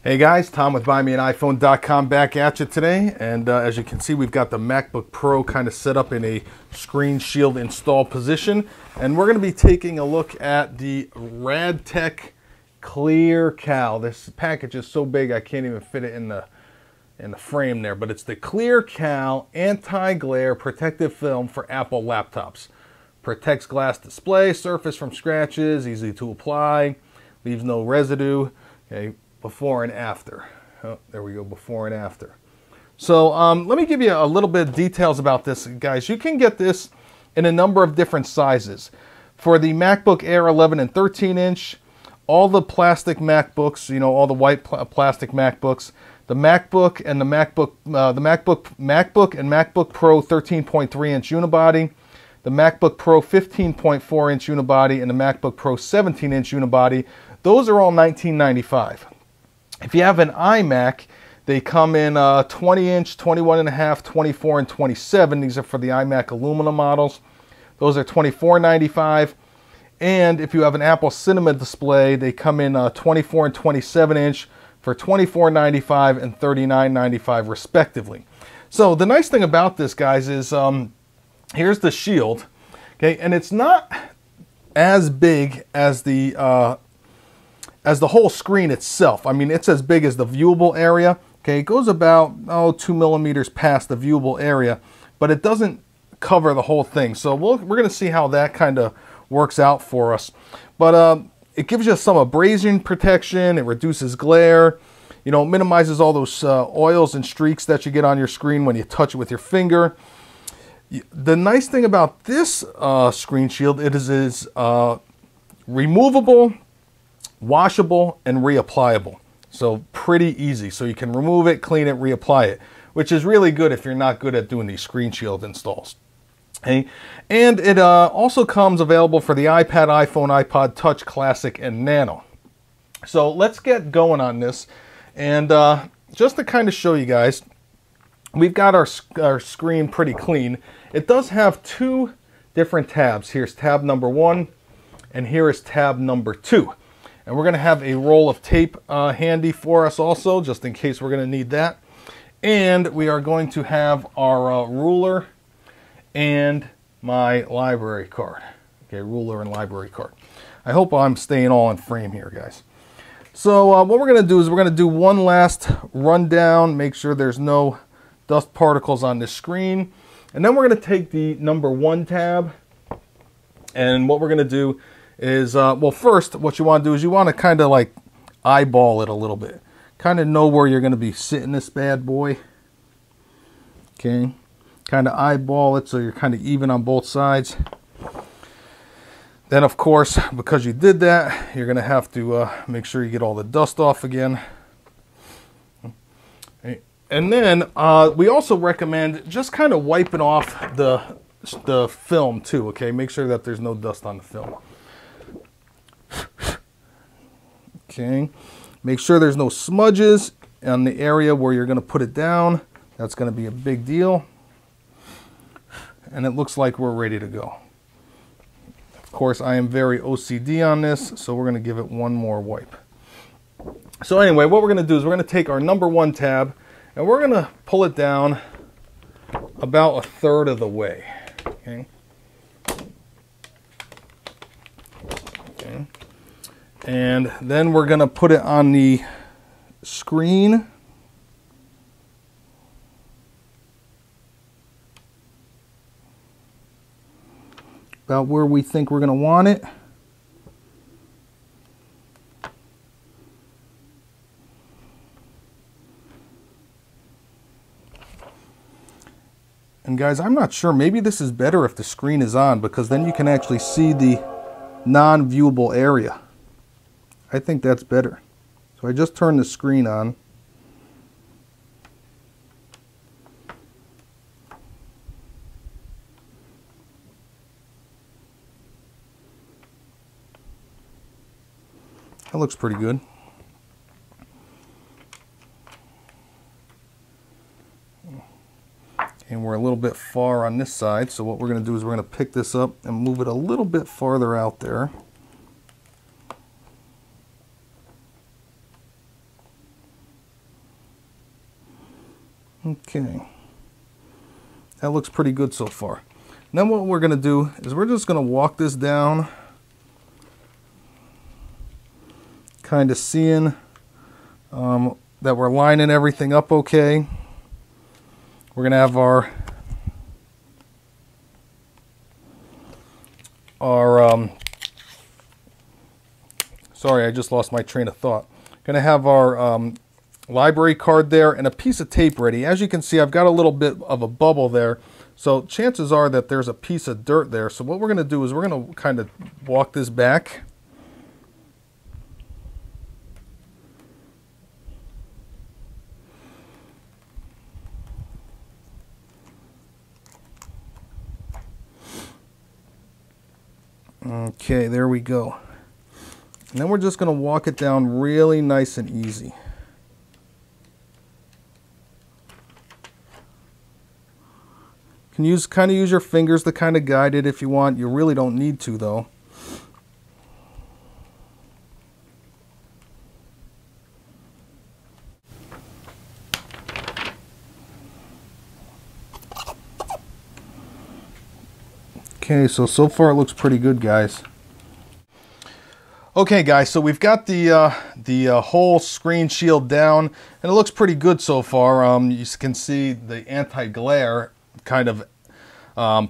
Hey guys, Tom with BuyMeAniPhone.com back at you today, and as you can see, we've got the MacBook Pro kind of set up in a screen shield install position, and we're going to be taking a look at the RadTech ClearCal. This package is so big I can't even fit it in the frame there, but it's the ClearCal anti-glare protective film for Apple laptops. Protects glass display surface from scratches, easy to apply, leaves no residue. Okay. Before and after. Oh, there we go, before and after. So let me give you a little bit of details about this, guys. You can get this in a number of different sizes. For the MacBook Air 11 and 13 inch, all the plastic MacBooks, you know, all the white plastic MacBooks, the MacBook and the MacBook and MacBook Pro 13.3 inch unibody, the MacBook Pro 15.4 inch unibody, and the MacBook Pro 17 inch unibody, those are all $19.95. If you have an iMac, they come in 20 inch, 21.5, 24, and 27. These are for the iMac aluminum models. Those are $24.95. And if you have an Apple Cinema display, they come in 24 and 27 inch for $24.95 and $39.95 respectively. So the nice thing about this, guys, is here's the shield, okay, and it's not as big as the whole screen itself. I mean, it's as big as the viewable area. Okay, it goes about 2 millimeters past the viewable area, but it doesn't cover the whole thing. So we're going to see how that kind of works out for us. But it gives you some abrasion protection. It reduces glare. You know, it minimizes all those oils and streaks that you get on your screen when you touch it with your finger. The nice thing about this screen shield, it is removable, washable, and reapplyable. So pretty easy. So you can remove it, clean it, reapply it, which is really good if you're not good at doing these screen shield installs. Okay? And it also comes available for the iPad, iPhone, iPod Touch, Classic, and Nano. So let's get going on this. And just to kind of show you guys, we've got our screen pretty clean. It does have two different tabs. Here's tab number 1, and here is tab number 2. And we're going to have a roll of tape handy for us also, just in case we're going to need that. And we are going to have our ruler and my library card. Okay, ruler and library card. I hope I'm staying all in frame here, guys. So what we're going to do is we're going to do one last rundown, make sure there's no dust particles on this screen. And then we're going to take the number 1 tab, and what we're going to do is, well, first, what you want to do is you want to kind of like eyeball it a little bit. Kind of know where you're going to be sitting this bad boy. Okay. Kind of eyeball it so you're kind of even on both sides. Then, of course, because you did that, you're going to have to make sure you get all the dust off again. Okay. And then we also recommend just kind of wiping off the film too, okay? Make sure that there's no dust on the film. Okay, make sure there's no smudges on the area where you're going to put it down. That's going to be a big deal. And it looks like we're ready to go. Of course, I am very OCD on this, so we're going to give it one more wipe. So anyway, what we're going to do is we're going to take our number 1 tab and we're going to pull it down about 1/3 of the way. Okay. Okay. And then we're going to put it on the screen. About where we think we're going to want it. And guys, I'm not sure. Maybe this is better if the screen is on, because then you can actually see the non-viewable area. I think that's better. So I just turned the screen on. That looks pretty good. And we're a little bit far on this side, so what we're going to do is we're going to pick this up and move it a little bit farther out there. Okay. That looks pretty good so far. Then what we're going to do is we're just going to walk this down, kind of seeing that we're lining everything up okay. We're going to have our sorry, I just lost my train of thought. Going to have our library card there and a piece of tape ready. As you can see, I've got a little bit of a bubble there, so chances are that there's a piece of dirt there. So what we're going to do is we're going to kind of walk this back. Okay, there we go. And then we're just going to walk it down really nice and easy. You can kind of use your fingers to kind of guide it if you want. You really don't need to, though. Okay, so far it looks pretty good, guys. Okay, guys, so we've got the whole screen shield down, and it looks pretty good so far. You can see the anti-glare kind of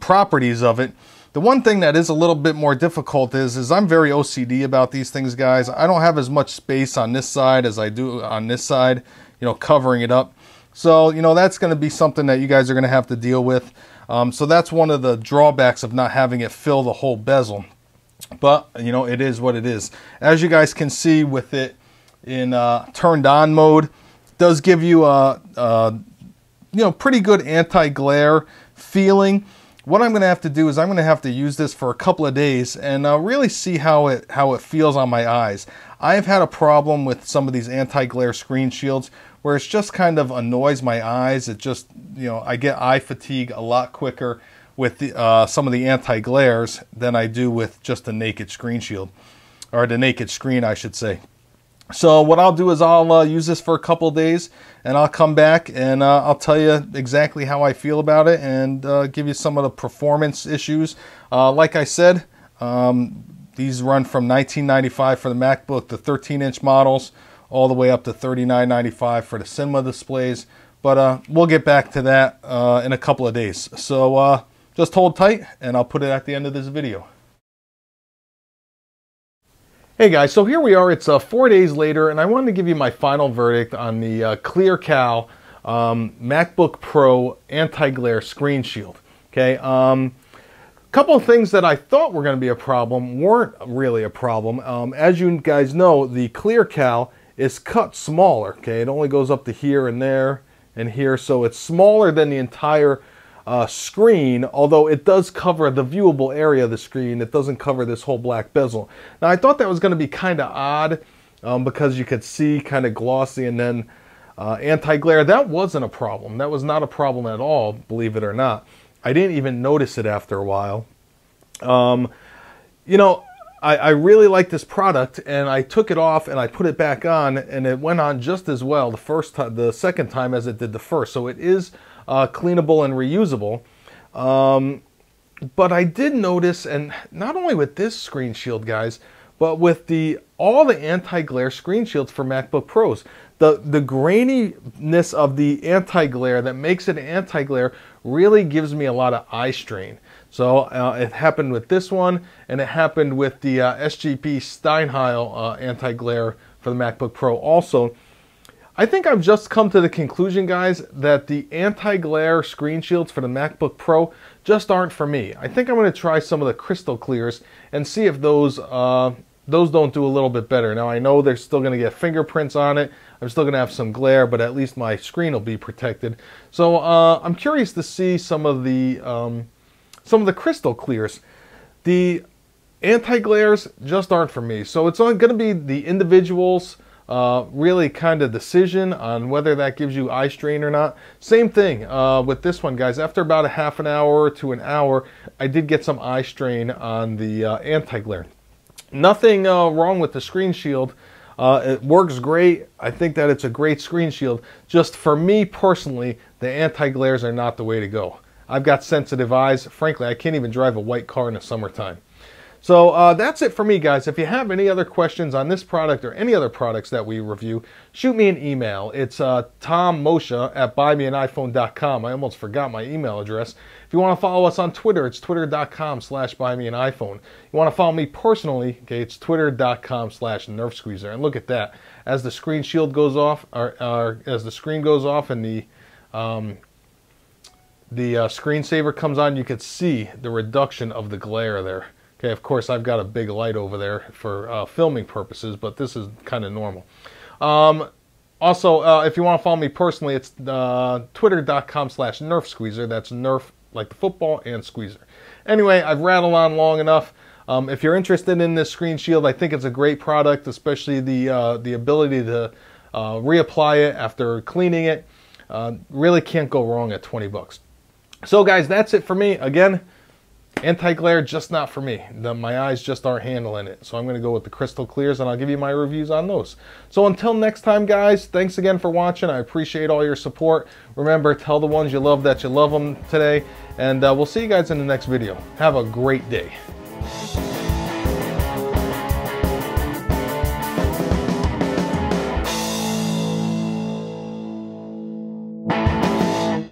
properties of it. The one thing that is a little bit more difficult is I'm very OCD about these things, guys. I don't have as much space on this side as I do on this side, you know, covering it up. So, you know, that's going to be something that you guys are going to have to deal with. So that's one of the drawbacks of not having it fill the whole bezel. But, you know, it is what it is. As you guys can see with it in turned on mode, it does give you a you know, pretty good anti-glare feeling. What I'm going to have to do is I'm going to have to use this for a couple of days and really see how it feels on my eyes. I've had a problem with some of these anti-glare screen shields where it's just kind of annoys my eyes. It just, you know, I get eye fatigue a lot quicker with the, some of the anti-glares than I do with just a naked screen shield, or the naked screen, I should say. So what I'll do is I'll use this for a couple of days, and I'll come back and I'll tell you exactly how I feel about it and give you some of the performance issues. Like I said, these run from $19.95 for the MacBook, the 13-inch models, all the way up to $39.95 for the cinema displays. But we'll get back to that in a couple of days. So just hold tight, and I'll put it at the end of this video. Hey guys, so here we are. It's 4 days later, and I wanted to give you my final verdict on the ClearCal MacBook Pro anti-glare screen shield. Okay, couple of things that I thought were going to be a problem weren't really a problem. As you guys know, the ClearCal is cut smaller. Okay, it only goes up to here and there and here, so it's smaller than the entire screen, although it does cover the viewable area of the screen. It doesn't cover this whole black bezel. Now I thought that was going to be kind of odd because you could see kind of glossy and then anti-glare. That wasn't a problem. That was not a problem at all, believe it or not. I didn't even notice it after a while. You know, I really like this product, and I took it off and I put it back on, and it went on just as well the second time as it did the first. So it is cleanable and reusable. But I did notice, and not only with this screen shield, guys, but with all the anti-glare screen shields for MacBook Pros, the graininess of the anti-glare that makes it anti-glare really gives me a lot of eye strain. So it happened with this one, and it happened with the SGP Steinheil anti-glare for the MacBook Pro also. I think I've just come to the conclusion, guys, that the anti-glare screen shields for the MacBook Pro just aren't for me. I think I'm going to try some of the crystal clears and see if those don't do a little bit better. Now I know they're still going to get fingerprints on it. I'm still going to have some glare, but at least my screen will be protected. So I'm curious to see some of the crystal clears. The anti-glares just aren't for me. So it's going to be the individuals really kind of decision on whether that gives you eye strain or not. Same thing with this one, guys. After about a half an hour to an hour, I did get some eye strain on the anti-glare. Nothing wrong with the screen shield. It works great. I think that it's a great screen shield. Just for me personally, the anti-glares are not the way to go. I've got sensitive eyes. Frankly, I can't even drive a white car in the summertime. So that's it for me, guys. If you have any other questions on this product or any other products that we review, shoot me an email. It's tommosha@buymeaniphone.com. I almost forgot my email address. If you want to follow us on Twitter, it's twitter.com/buymeaniphone. You want to follow me personally, okay, it's twitter.com/nerfsqueezer. And look at that. As the screen shield goes off, or as the screen goes off and the screensaver comes on, you can see the reduction of the glare there. Okay, of course, I've got a big light over there for filming purposes, but this is kind of normal. Also, if you want to follow me personally, it's twitter.com/nerfsqueezer. That's nerf like the football and squeezer. Anyway, I've rattled on long enough. If you're interested in this screen shield, I think it's a great product, especially the ability to reapply it after cleaning it. Really can't go wrong at 20 bucks. So guys, that's it for me. Again, anti-glare, just not for me. My eyes just aren't handling it. So I'm going to go with the crystal clears, and I'll give you my reviews on those. So until next time, guys, thanks again for watching. I appreciate all your support. Remember, tell the ones you love that you love them today. And we'll see you guys in the next video. Have a great day.